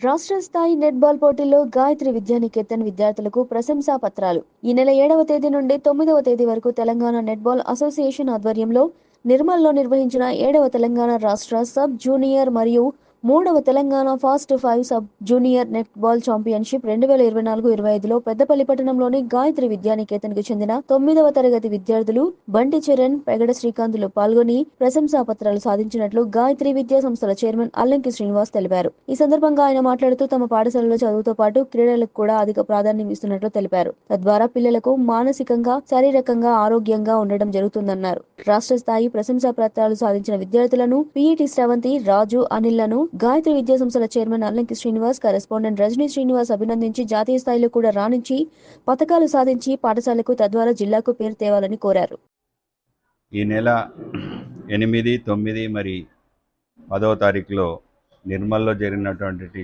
రాష్ట్ర స్థాయి నెట్బాల్ పోటీల్లో గాయత్రి విద్యానికేతన్ విద్యార్థులకు ప్రశంసా పత్రాలు. ఈ నెల 7వ తేదీ నుండి 9వ తేదీ వరకు తెలంగాణ నెట్బాల్ అసోసియేషన్ ఆధ్వర్యంలో నిర్మల్లో నిర్వహించిన 7వ తెలంగాణ రాష్ట్ర సబ్ జూనియర్ మరియు 3వ Telangana fast 5 sub junior netball championship 2024-25లో పెద్దపల్లి పట్టణంలోని గాయత్రి విద్యానికేతన్కు చెందిన 9వ తరగతి విద్యార్థులు బంటి చరణ్, పెగడ శ్రీకాంత్లు పాల్గొని ప్రశంసా పత్రాలు సాధించినట్లు గాయత్రి విద్యా సంస్థల చైర్మన్ అల్లంకి శ్రీనివాస్ తెలిపారు. ఈ సందర్భంగా ఆయన మాట్లాడుతూ తమ పాఠశాలలో చదువుతో పాటు క్రీడలకు కూడా అధిక ప్రాధాన్యం ఇస్తున్నట్లు తెలిపారు. తద్వారా పిల్లలకు మానసికంగా, శారీరకంగా ఆరోగ్యంగా ఉండడం జరుగుతుందన్నారు. రాష్ట్ర స్థాయి ప్రశంసా పత్రాలు సాధించిన విద్యార్థులను పీఈటీ శ్రవంతి, రాజు, అనిల్లను గాయత్రి విద్యా సంస్థల చైర్మన్ అల్లంకి శ్రీనివాస్, కరెస్పాండెంట్ రజనీ శ్రీనివాస్ అభినందించి జాతీయ స్థాయిలో కూడా రాణించి పథకాలు సాధించి పాఠశాలకు తద్వారా జిల్లాకు పేరు తేవాలని కోరారు. ఈ నెల 8, 9 మరి 10వ తారీఖులో నిర్మల్లో జరిగినటువంటి